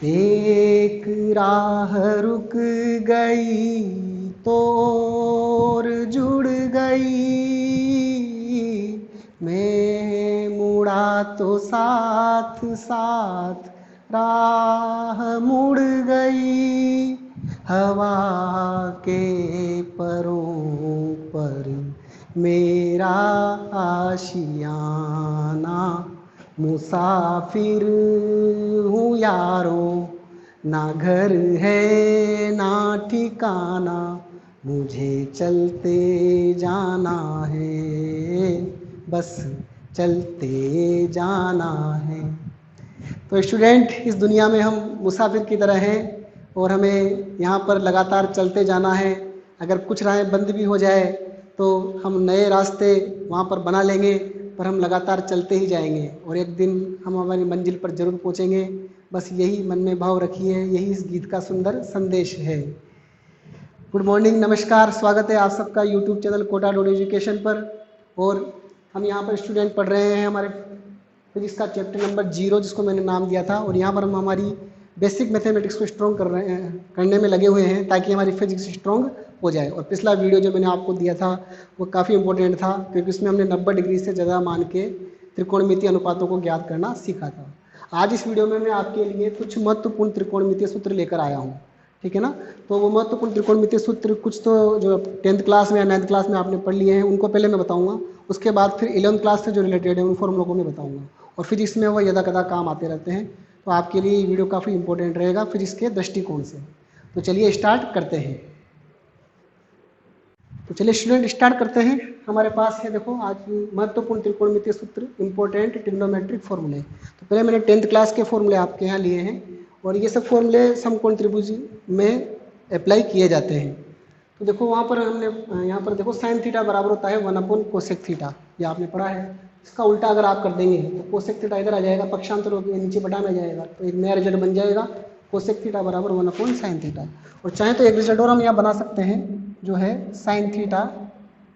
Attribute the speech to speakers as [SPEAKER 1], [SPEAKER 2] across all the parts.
[SPEAKER 1] एक राह रुक गई तो और जुड़ गई, मैं मुड़ा तो साथ साथ राह मुड़ गई। हवा के परों पर मेरा आशियाना, मुसाफिर हूँ यारों, ना घर है ना ठिकाना, मुझे चलते जाना है, बस चलते जाना है। तो स्टूडेंट, इस दुनिया में हम मुसाफिर की तरह हैं और हमें यहाँ पर लगातार चलते जाना है। अगर कुछ राहें बंद भी हो जाए तो हम नए रास्ते वहाँ पर बना लेंगे, पर हम लगातार चलते ही जाएंगे और एक दिन हम हमारी मंजिल पर जरूर पहुँचेंगे। बस यही मन में भाव रखिए, यही इस गीत का सुंदर संदेश है। गुड मॉर्निंग, नमस्कार, स्वागत है आप सबका YouTube channel Kota dot education पर। और हम यहाँ पर स्टूडेंट पढ़ रहे हैं हमारे फिजिक्स का चैप्टर नंबर 0, जिसको मैंने नाम दिया था। और यहाँ पर हम हमारी बेसिक मैथमेटिक्स को स्ट्रॉन्ग करने में लगे हुए हैं, ताकि हमारी फिजिक्स स्ट्रॉन्ग हो जाए। और पिछला वीडियो जो मैंने आपको दिया था वो काफ़ी इंपॉर्टेंट था, क्योंकि उसमें हमने 90 डिग्री से ज़्यादा मान के त्रिकोणमितीय अनुपातों को ज्ञात करना सीखा था। आज इस वीडियो में मैं आपके लिए कुछ महत्वपूर्ण त्रिकोणमितीय सूत्र लेकर आया हूँ, ठीक है ना। तो वो महत्वपूर्ण त्रिकोणमितीय सूत्र कुछ तो जो 10th क्लास में या 9th क्लास में आपने पढ़ लिए हैं उनको पहले मैं बताऊंगा, उसके बाद फिर 11th क्लास से जो रिलेटेड है उन फॉर्मूलों को मैं बताऊंगा। और फिजिक्स में वो यदा कदा काम आते रहते हैं, तो आपके लिए ये वीडियो काफ़ी इंपॉर्टेंट रहेगा फिजिक्स के दृष्टिकोण से। तो चलिए स्टार्ट करते हैं। तो चलिए स्टूडेंट स्टार्ट करते हैं। हमारे पास है, देखो, आज महत्वपूर्ण त्रिकोणमितीय सूत्र, इंपॉर्टेंट ट्रिग्नोमेट्रिक फॉर्मूले। तो पहले मैंने 10th क्लास के फॉर्मूले आपके यहाँ लिए हैं, और ये सब फॉर्मूले समकोण त्रिभुज में अप्लाई किए जाते हैं। तो देखो वहाँ पर हमने यहाँ पर देखो साइन थीटा बराबर होता है 1 कोसेक थीटा, ये आपने पढ़ा है। इसका उल्टा अगर आप कर देंगे तो कोसेक थीटा इधर आ जाएगा, पक्षांतर होकर नीचे बटा में जाएगा, तो एक नया रिजल्ट बन जाएगा कोसेक थीटा बराबर 1 साइन थीटा। और चाहे तो एक रिजल्ट और हम यहाँ बना सकते हैं, जो है साइन थीटा,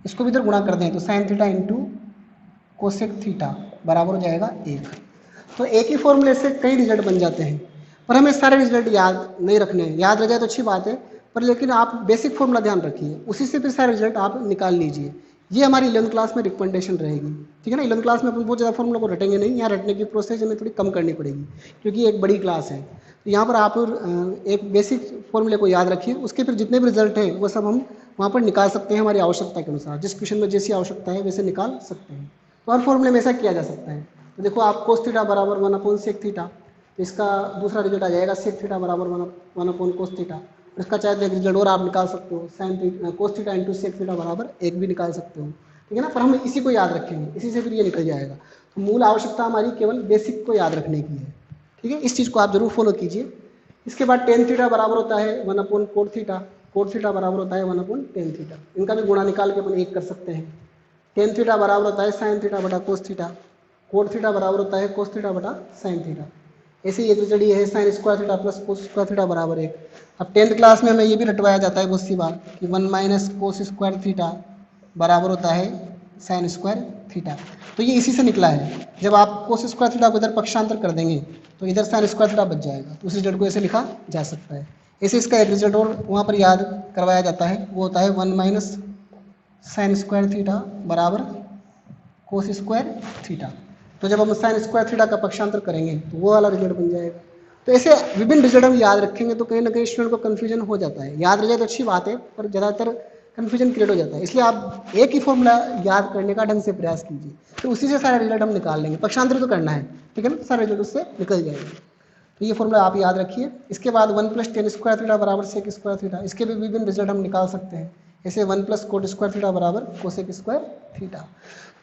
[SPEAKER 1] इसको भी इधर गुणा कर दें तो sine theta into cosec theta बराबर हो जाएगा 1। तो एक ही फॉर्मूले से कई रिजल्ट बन जाते हैं, पर हमें सारे रिजल्ट याद नहीं रखने हैं। याद रह जाए तो अच्छी बात है, पर लेकिन आप बेसिक फॉर्मूला ध्यान रखिए, उसी से फिर सारे रिजल्ट आप निकाल लीजिए। ये हमारी 11th क्लास में रिकमेंडेशन रहेगी, ठीक है ना। 11th क्लास में अपन बहुत ज़्यादा फॉर्मूला को रटेंगे नहीं, यहाँ रटने की प्रोसेस हमें थोड़ी कम करनी पड़ेगी, क्योंकि एक बड़ी क्लास है। तो यहाँ पर आप एक बेसिक फॉर्मूले को याद रखिए, उसके फिर जितने भी रिजल्ट हैं वो सब हम वहाँ पर निकाल सकते हैं हमारी आवश्यकता के अनुसार। जिस क्वेश्चन में जैसी आवश्यकता है वैसे निकाल सकते हैं। तो हर फॉर्मूले में ऐसा किया जा सकता है। तो देखो, आप कोस थीटा बराबर 1 सेक थीटा, तो इसका दूसरा रिजल्ट आ जाएगा सेक थीटा बराबर 1 कोस थीटा। इसका चाहे एक रिजल्ट और आप निकाल सकते हो, sine theta cos theta into sec theta बराबर 1 भी निकाल सकते हो, ठीक है ना। पर हम इसी को याद रखेंगे, इसी से फिर ये निकल जाएगा। तो मूल आवश्यकता हमारी केवल बेसिक को याद रखने की है, ठीक है। इस चीज़ को आप जरूर फॉलो कीजिए। इसके बाद टेन थीटा बराबर होता है 1 कोट थीटा, कोट थीटा बराबर होता है 1 टेन थीटा। इनका भी गुणा निकाल के अपन 1 कर सकते हैं। टेन थीटा बराबर होता है साइन थीटा बटा कोस थीटा, कोट थीटा बराबर होता है कोस थीटा बटा साइन थीटा। ऐसे ये तो जड़ी है sine square theta plus cos square theta बराबर 1। अब 10th क्लास में हमें ये भी रटवाया जाता है बहुत सी बार कि 1 माइनस कोस स्क्वायर थीटा बराबर होता है साइन स्क्वायर थीटा। तो ये इसी से निकला है। जब आप कोस स्क्वायर थीटा को इधर पक्षांतर कर देंगे तो इधर साइन स्क्वायर थीटा बच जाएगा, तो उस रिजल्ट को ऐसे लिखा जा सकता है। ऐसे इसका एक रिजल्ट और वहाँ पर याद करवाया जाता है, वो होता है 1 माइनस साइन स्क्वायर थीटा बराबर कोस स्क्वायर थीटा। तो जब हम साइन स्क्वायर थीटा का पक्षांतर करेंगे तो वो वाला रिजल्ट बन जाएगा। तो ऐसे विभिन्न रिजल्ट हम याद रखेंगे तो कहीं ना कहीं स्टूडेंट को कन्फ्यूजन हो जाता है। याद रह जाए तो अच्छी बात है, पर ज़्यादातर कन्फ्यूजन क्रिएट हो जाता है। इसलिए आप एक ही फॉर्मूला याद करने का ढंग से प्रयास कीजिए, तो उसी से सारा रिजल्ट हम निकाल लेंगे। पक्षांतर तो करना है, ठीक है ना, सारा रिजल्ट उससे निकल जाएगा। तो ये फॉर्मूला आप याद रखिए। इसके बाद 1 प्लस टेन स्क्वायर थीटा बराबर सेक स्क्वायर थीटा, इसके भी विभिन्न रिजल्ट हम निकाल सकते हैं। ऐसे 1 प्लस कोट स्क्वायर थीटा बराबर कोसेक स्क्वायर थीटा।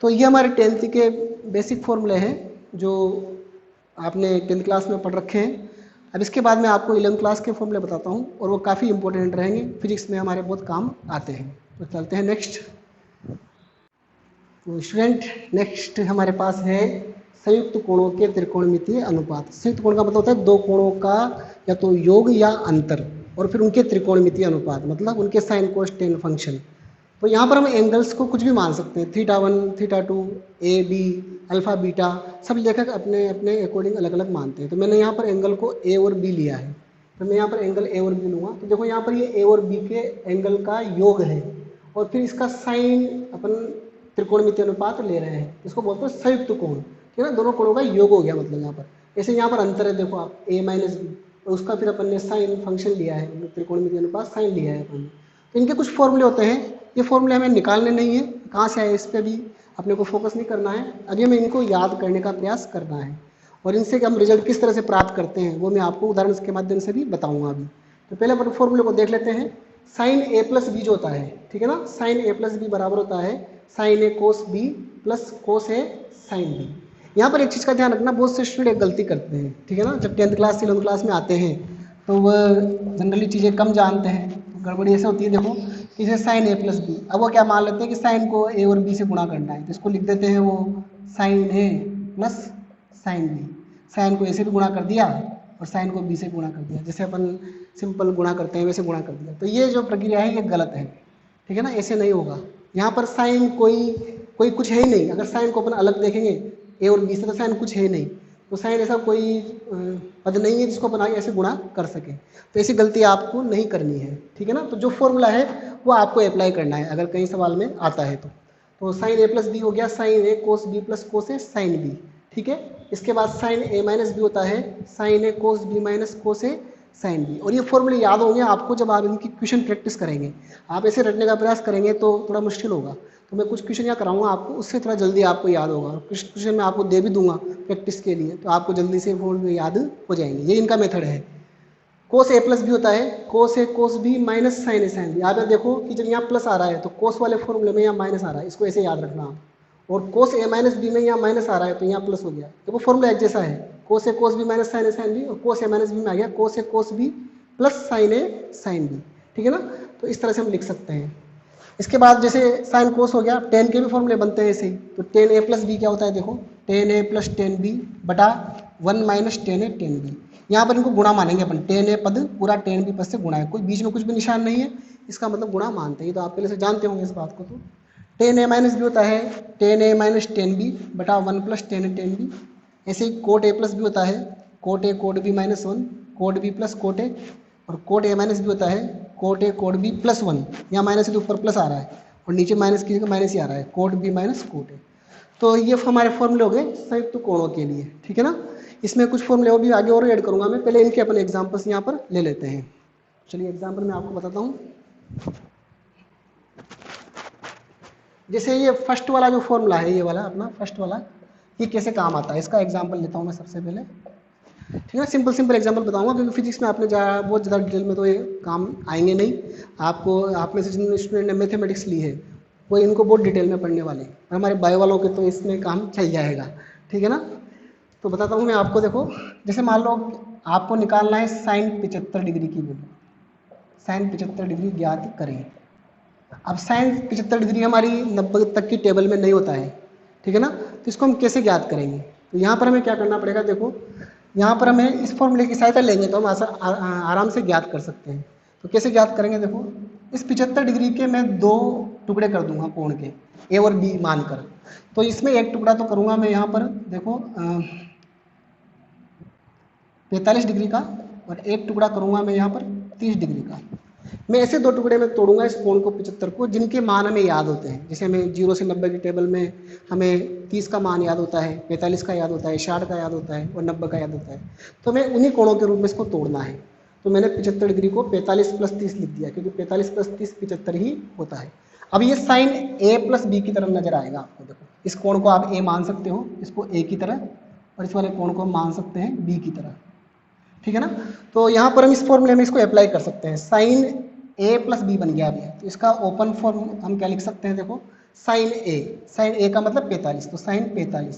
[SPEAKER 1] तो ये हमारे 10th के बेसिक फॉर्मूले हैं जो आपने 10th क्लास में पढ़ रखे हैं। अब इसके बाद मैं आपको 11th क्लास के फॉर्मूले बताता हूँ, और वो काफ़ी इंपॉर्टेंट रहेंगे, फिजिक्स में हमारे बहुत काम आते हैं। तो चलते हैं नेक्स्ट। तो स्टूडेंट, नेक्स्ट हमारे पास है संयुक्त कोणों के त्रिकोणमितीय अनुपात। संयुक्त कोण का मतलब होता है दो कोणों का या तो योग या अंतर, और फिर उनके त्रिकोणमितीय अनुपात, मतलब उनके साइन कोस टेन फंक्शन। तो यहाँ पर हम एंगल्स को कुछ भी मान सकते हैं, θ1, θ2, ए बी, अल्फा बीटा, सब लेखक अपने अपने अकॉर्डिंग अलग अलग मानते हैं। तो मैंने यहाँ पर एंगल को ए और बी लिया है, तो मैं यहाँ पर एंगल ए और बी लूँगा। तो देखो यहाँ पर ये ए और बी के एंगल का योग है, और फिर इसका साइन अपन त्रिकोणमितीय अनुपात ले रहे हैं, इसको बोलते हैं संयुक्त कोण, ठीक है ना, दोनों कोणों का योग हो गया मतलब यहाँ पर। ऐसे यहाँ पर अंतर है, देखो आप a माइनस बी, और उसका फिर अपन ने साइन फंक्शन लिया है, त्रिकोणमितीय अनुपात साइन लिया है अपन ने। तो इनके कुछ फॉर्मूले होते हैं, ये फॉर्मूले हमें निकालने नहीं है, कहाँ से आए इस पर भी अपने को फोकस नहीं करना है, अभी हमें इनको याद करने का प्रयास करना है, और इनसे हम रिजल्ट किस तरह से प्राप्त करते हैं वो मैं आपको उदाहरण के माध्यम से भी बताऊंगा अभी। तो पहले अपन फॉर्मूले को देख लेते हैं। साइन ए प्लस बी जो होता है, ठीक है ना, साइन ए प्लस बी बराबर होता है साइन ए कोस बी प्लस कोस ए साइन बी। यहाँ पर एक चीज़ का ध्यान रखना, बहुत से स्टूडेंट एक गलती करते हैं, ठीक है ना, जब 10th क्लास से 11th क्लास में आते हैं तो वह जनरली चीज़ें कम जानते हैं। तो गड़बड़ी ऐसे होती है, देखो कि जैसे साइन ए प्लस बी, अब वो क्या मान लेते हैं कि साइन को ए और बी से गुणा करना है, तो इसको लिख देते हैं वो साइन ए प्लस साइन बी। साइन को ए से भी गुणा कर दिया और साइन को बी से गुणा कर दिया, जैसे अपन सिंपल गुणा करते हैं वैसे गुणा कर दिया। तो ये जो प्रक्रिया है ये गलत है, ठीक है ना, ऐसे नहीं होगा। यहाँ पर साइन कोई कुछ है ही नहीं, अगर साइन को अपन अलग देखेंगे ए और बी से तो साइन कुछ है ही नहीं, तो साइन ऐसा कोई पद नहीं है जिसको अपन ऐसे गुणा कर सके। तो ऐसी गलती आपको नहीं करनी है, ठीक है ना। तो जो फॉर्मूला है वो आपको अप्लाई करना है अगर कहीं सवाल में आता है तो साइन ए प्लस बी हो गया साइन ए कोस बी प्लस कोस ए साइन बी, ठीक है। इसके बाद साइन ए माइनस बी होता है साइन ए कोस बी माइनस कोस ए साइन बी। और ये फॉर्मूले याद होंगे आपको जब आप इनकी क्वेश्चन प्रैक्टिस करेंगे। आप ऐसे रटने का प्रयास करेंगे तो थोड़ा मुश्किल होगा, तो मैं कुछ क्वेश्चन यहाँ कराऊंगा आपको, उससे थोड़ा जल्दी आपको याद होगा। कुछ क्वेश्चन मैं आपको दे भी दूंगा प्रैक्टिस के लिए, तो आपको जल्दी से फॉर्मूले याद हो जाएंगे। ये इनका मेथड है। कोस ए प्लस बी होता है कोस ए कोस बी माइनस साइन ए साइन बी। आप देखो कि जब यहाँ प्लस आ रहा है तो कोस वाले फॉर्मूले में यहाँ माइनस आ रहा है, इसको ऐसे याद रखना आप। और कोस ए माइनस बी में यहाँ माइनस आ रहा है तो यहाँ प्लस हो गया, देखो फॉर्मूला एक जैसा है, कोस ए कोस बी माइनस साइन ए साइन बी, और कोस ए माइनस बी में आ गया कोस ए कोस बी प्लस साइन ए साइन बी, ठीक है ना। तो इस तरह से हम लिख सकते हैं। इसके बाद जैसे साइन कोस हो गया, टेन के भी फॉर्मूले बनते हैं ऐसे ही। तो टेन ए प्लस बी क्या होता है, देखो टेन ए प्लस टेन बी बटा 1 minus ten A tan B. यहाँ पर इनको गुणा मानेंगे अपन, टेन ए पद पूरा टेन बी पद से गुणा है, कोई बीच में कुछ भी निशान नहीं है, इसका मतलब गुणा मानते हैं। तो आप पहले से जानते होंगे इस बात को। तो टेन ए माइनस बी होता है tan A minus tan B बटा 1 plus tan A tan B. ऐसे ही कोट ए प्लस बी होता है cot A cot B minus 1 cot B plus cot A, और कोट ए माइनस बी होता है cot A cot B plus 1। यहाँ minus है तो ऊपर प्लस आ रहा है, और नीचे माइनस की जगह माइनस ही आ रहा है, cot B minus cot A. तो ये हमारे फॉर्मूले हो गए संयुक्त कोणों के लिए, ठीक है ना। इसमें कुछ फॉर्मूले वो भी आगे और ऐड करूंगा मैं, पहले इनके अपने एग्जाम्पल्स यहाँ पर ले लेते हैं। चलिए एग्जाम्पल मैं आपको बताता हूँ। जैसे ये फर्स्ट वाला जो फॉर्मूला है, ये वाला अपना फर्स्ट वाला, ये कैसे काम आता है इसका एग्जाम्पल लेता हूँ मैं सबसे पहले, ठीक है। सिंपल सिंपल एग्जाम्पल बताऊंगा, क्योंकि फिजिक्स में आपने बहुत ज़्यादा डिटेल में तो ये काम आएंगे नहीं आपको। आप में से जिन स्टूडेंट ने मैथमेटिक्स ली है वो इनको बहुत डिटेल में पढ़ने वाले, और हमारे बायो वालों के तो इसमें काम चल जाएगा, ठीक है ना। तो बताता हूँ मैं आपको। देखो जैसे मान लो आपको निकालना है साइन 75 डिग्री की वैल्यू, साइन 75 डिग्री ज्ञात करें। अब साइन 75 डिग्री हमारी 90 तक की टेबल में नहीं होता है, ठीक है ना। तो इसको हम कैसे ज्ञात करेंगे, तो यहाँ पर हमें क्या करना पड़ेगा, देखो यहाँ पर हमें इस फॉर्मूले की सहायता लेंगे तो हम आराम से ज्ञात कर सकते हैं। तो कैसे ज्ञात करेंगे, देखो इस 75 डिग्री के मैं 2 टुकड़े कर दूंगा कोण के, ए और बी मानकर। तो इसमें एक टुकड़ा तो करूंगा मैं यहाँ पर, देखो 45 डिग्री का, और एक टुकड़ा करूंगा मैं यहाँ पर 30 डिग्री का। मैं ऐसे 2 टुकड़े में तोड़ूंगा इस कोण को 75 को, जिनके मान हमें याद होते हैं। जैसे हमें 0 से 90 की टेबल में हमें 30 का मान याद होता है, 45 का याद होता है, 60 का याद होता है और 90 का याद होता है। तो मैं उन्हीं कोणों के रूप में इसको तोड़ना है। तो मैंने 75 डिग्री को 45 प्लस 30 लिख दिया, क्योंकि 45 प्लस 30 75 ही होता है। अब ये साइन ए प्लस बी की तरफ नजर आएगा आपको। देखो इस कोण को आप ए मान सकते हो, इसको ए की तरह, और इस वाले कोण को मान सकते हैं बी की तरह, ठीक है ना। तो यहाँ पर हम इस फॉर्मूले में इसको अप्लाई कर सकते हैं। साइन ए प्लस बी बन गया अभी, तो इसका ओपन फॉर्म हम क्या लिख सकते हैं, देखो साइन ए का मतलब 45, तो साइन 45,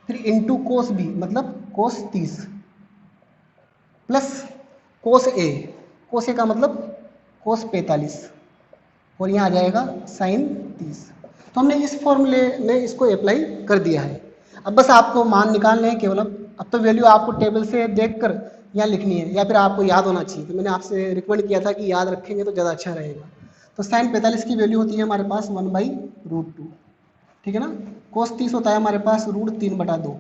[SPEAKER 1] फिर इंटू कोस बी मतलब कोस 30, प्लस कोस ए का मतलब कोस 45, और यहाँ आ जाएगा साइन 30। तो हमने इस फॉर्मूले में इसको अप्लाई कर दिया है। अब बस आपको मान निकालने हैं केवल। अब तो वैल्यू आपको टेबल से देखकर यहाँ लिखनी है, या फिर आपको याद होना चाहिए। तो मैंने आपसे रिकमेंड किया था कि याद रखेंगे तो ज़्यादा अच्छा रहेगा। तो साइन 45 की वैल्यू होती है हमारे पास 1/√2, ठीक है ना। कोस 30 होता है हमारे पास √3/2।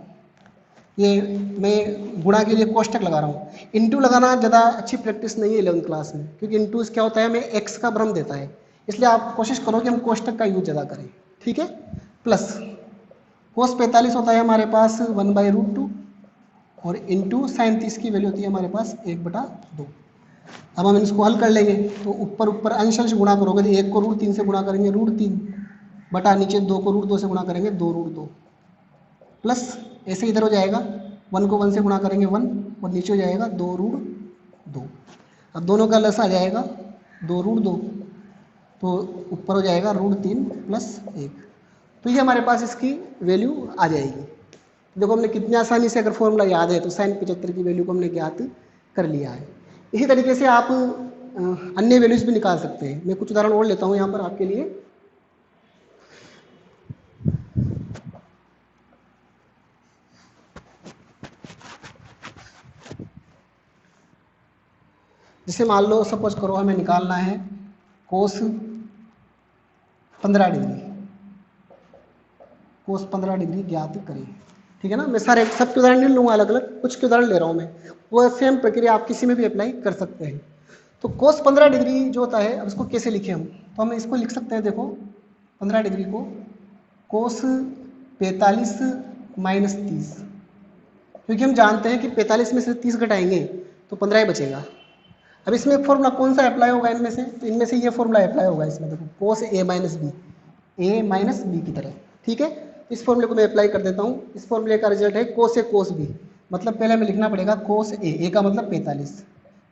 [SPEAKER 1] ये मैं गुणा के लिए कोष्टक लगा रहा हूँ। इंटू लगाना ज़्यादा अच्छी प्रैक्टिस नहीं है 11th क्लास में, क्योंकि इंटू क्या होता है, हमें एक्स का भ्रम देता है। इसलिए आप कोशिश करो कि हम कोष्टक का यूज ज़्यादा करें, ठीक है। प्लस कोस 45 होता है हमारे पास 1/√2 और इंटू साइन 30 की वैल्यू होती है हमारे पास 1/2। अब हम इसको हल कर लेंगे, तो ऊपर ऊपर अंश अंश गुणा करोगे तो 1 को √3 से गुणा करेंगे √3 बटा नीचे 2 को √2 से गुणा करेंगे 2√2 प्लस ऐसे इधर हो जाएगा 1 को 1 से गुणा करेंगे 1 और नीचे हो जाएगा 2√2। अब दोनों का लस आ जाएगा 2√2, तो ऊपर हो जाएगा √3 प्लस 1। तो ये हमारे पास इसकी वैल्यू आ जाएगी। देखो हमने कितनी आसानी से, अगर फॉर्मूला याद है तो साइन 75 की वैल्यू को हमने ज्ञात कर लिया है। इसी तरीके से आप अन्य वैल्यूज भी निकाल सकते हैं। मैं कुछ उदाहरण और लेता हूँ यहाँ पर आपके लिए। जैसे मान लो सपोज करो हमें निकालना है कोस 15 डिग्री, कोस 15 डिग्री ज्ञात करें, ठीक है ना। मैं सारे सबके उदाहरण नहीं लूँगा, अलग अलग कुछ के उदाहरण ले रहा हूँ मैं। वो सेम प्रक्रिया आप किसी में भी अप्लाई कर सकते हैं। तो कोस 15 डिग्री जो होता है, अब इसको कैसे लिखें हम, तो हम इसको लिख सकते हैं। देखो 15 डिग्री को कोस 45 माइनस 30, क्योंकि हम जानते हैं कि 45 में से 30 घटाएंगे तो 15 ही बचेगा। अब इसमें फॉर्मूला कौन सा अप्लाई होगा इनमें से, तो इनमें से ये फॉर्मूला अप्लाई होगा इसमें। देखो कोस ए माइनस बी की तरह, ठीक है। इस फॉर्मूले को मैं अप्लाई कर देता हूँ। इस फॉर्मूले का रिजल्ट है कोस ए कोस बी, मतलब पहले हमें लिखना पड़ेगा कोस ए का मतलब 45,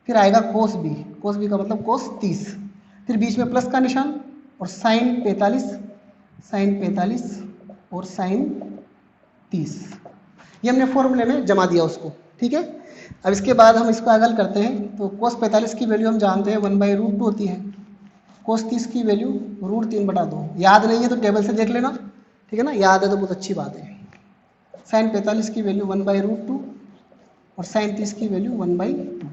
[SPEAKER 1] फिर आएगा कोस बी का मतलब कोस 30, फिर बीच में प्लस का निशान और साइन 45 और साइन 30, ये हमने फॉर्मूले में जमा दिया उसको, ठीक है। अब इसके बाद हम इसको अगल करते हैं, तो कोस 45 की वैल्यू हम जानते हैं 1/√2 होती है, कोस 30 की वैल्यू √3/2। याद नहीं है तो टेबल से देख लेना, ठीक है ना। याद है तो बहुत अच्छी बात है। साइन 45 की वैल्यू 1/√2 और साइन 30 की वैल्यू 1/2।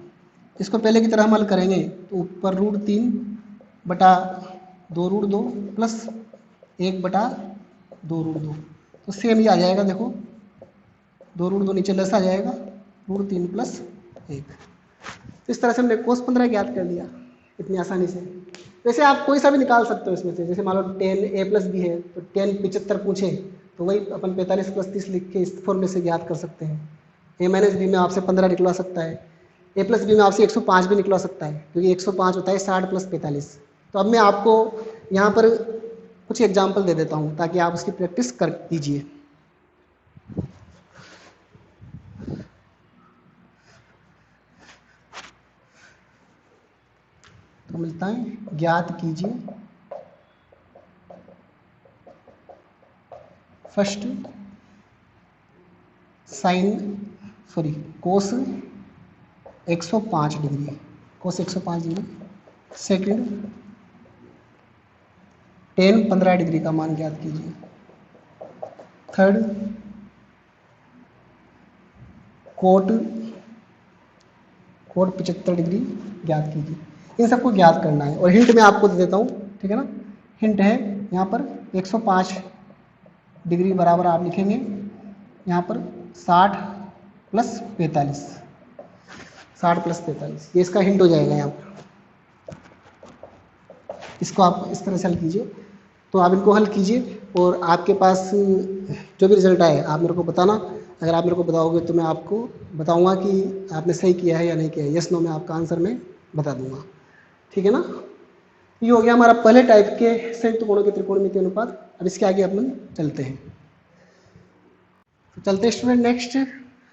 [SPEAKER 1] इसको पहले की तरह हम हल करेंगे, तो ऊपर √3/2√2 प्लस 1/2√2, तो सेम ही आ जाएगा। देखो 2√2 नीचे लेस आ जाएगा, √3 प्लस 1। इस तरह से हमने कोस 15 ज्ञात कर लिया इतनी आसानी से। वैसे आप कोई सा भी निकाल सकते हो इसमें से। जैसे मान लो 10 a + b है, तो 10 75 पूछे तो वही अपन 45 + 30 लिख के इस फॉर्मूले से ज्ञात कर सकते हैं। a - b में आपसे 15 निकलवा सकता है, a + b में आपसे 105 भी निकलवा सकता है, क्योंकि 105 होता है 60 + 45। तो अब मैं आपको यहाँ पर कुछ एग्जाम्पल दे देता हूँ ताकि आप उसकी प्रैक्टिस कर लीजिए। तो मिलता है, ज्ञात कीजिए फर्स्ट कोस 105 डिग्री, कोस 105 डिग्री। सेकंड tan 15 डिग्री का मान ज्ञात कीजिए। थर्ड कोट 75 डिग्री ज्ञात कीजिए। इन सबको ज्ञात करना है, और हिंट मैं आपको दे देता हूँ, ठीक है ना। हिंट है यहाँ पर 105 डिग्री बराबर आप लिखेंगे यहाँ पर 60 + 45, 60 + 45, ये इसका हिंट हो जाएगा यहाँ पर। इसको आप इस तरह से हल कीजिए। तो आप इनको हल कीजिए और आपके पास जो भी रिजल्ट आए आप मेरे को बताना। अगर आप मेरे को बताओगे तो मैं आपको बताऊंगा कि आपने सही किया है या नहीं किया है। यस नो में आपका आंसर मैं बता दूंगा, ठीक है ना। ये हो गया हमारा पहले टाइप के संयुक्त कोणों के त्रिकोणमितीय अनुपात। अब इसके आगे अपन चलते हैं। तो चलते हैं स्टूडेंट नेक्स्ट।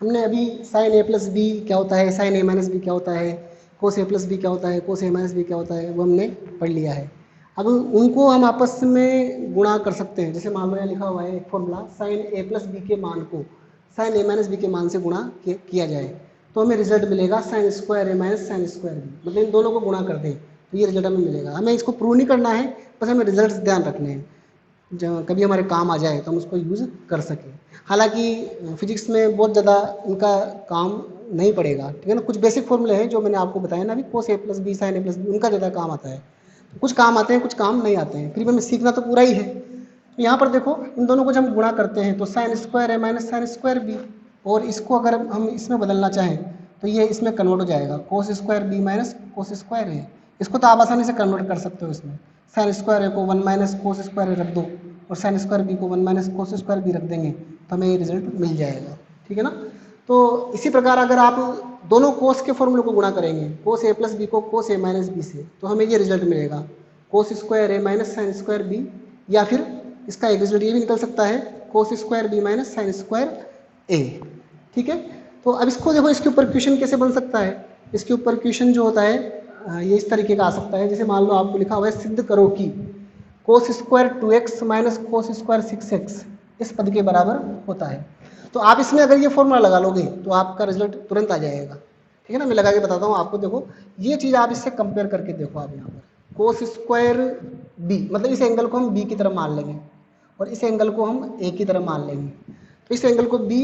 [SPEAKER 1] हमने अभी साइन a + b क्या होता है, साइन a - b क्या होता है, कोस a + b क्या होता है, कोस a - b क्या होता है, वो हमने पढ़ लिया है। अब उनको हम आपस में गुणा कर सकते हैं। जैसे मान लो यहाँ लिखा हुआ है एक फॉर्मूला, साइन a + b के मान को साइन a - b के मान से गुणा किया जाए तो हमें रिजल्ट मिलेगा sin square a - sin square b। मतलब इन दोनों को गुणा कर दें तो ये रिजल्ट हमें मिलेगा। हमें इसको प्रूव नहीं करना है, बस हमें रिजल्ट ध्यान रखने हैं, जब कभी हमारे काम आ जाए तो हम उसको यूज़ कर सकें। हालांकि फिजिक्स में बहुत ज़्यादा इनका काम नहीं पड़ेगा, ठीक है ना। कुछ बेसिक फॉर्मूले हैं जो मैंने आपको बताया ना अभी, कोस a + b sin a + b, उनका ज़्यादा काम आता है। कुछ काम आते हैं, कुछ काम नहीं आते हैं, फिर भी हमें सीखना तो पूरा ही है। तो यहाँ पर देखो इन दोनों को जब हम गुणा करते हैं तो साइन स्क्वायर है माइनस साइन स्क्वायर बी, और इसको अगर हम इसमें बदलना चाहें तो ये इसमें कन्वर्ट हो जाएगा, cos square B minus cos square है। इसको तो आप आसानी से कन्वर्ट कर सकते हो इसमें, साइन स्क्वायर ए को 1 माइनस कोस स्क्वायर रख दो और साइन स्क्वायर बी को 1 माइनस कोस स्क्वायर बी रख देंगे तो हमें ये रिजल्ट मिल जाएगा, ठीक है ना। तो इसी प्रकार अगर आप दोनों कोस के फॉर्मूले को गुणा करेंगे, कोस ए प्लस बी को कोस ए माइनस बी से, तो हमें ये रिजल्ट मिलेगा कोस स्क्वायर ए माइनस साइन स्क्वायर बी, या फिर इसका एक रिजल्ट ये भी निकल सकता है cos square B minus sine square A, ठीक है। तो अब इसको देखो, इसके ऊपर क्वेश्चन कैसे बन सकता है। इसके ऊपर क्वेश्चन जो होता है ये इस तरीके का आ सकता है, जैसे मान लो आपको लिखा हुआ है सिद्ध करो कि cos square 2x minus cos square 6x इस पद के बराबर होता है। तो आप इसमें अगर ये फॉर्मूला लगा लोगे तो आपका रिजल्ट तुरंत आ जाएगा, ठीक है ना। मैं लगा के बताता हूँ आपको, देखो ये चीज़ आप इससे कंपेयर करके देखो। आप यहाँ पर कोस स्क्वायर बी, मतलब इस एंगल को हम बी की तरफ मान लेंगे और इस एंगल को हम ए की तरफ मान लेंगे। तो इस एंगल को बी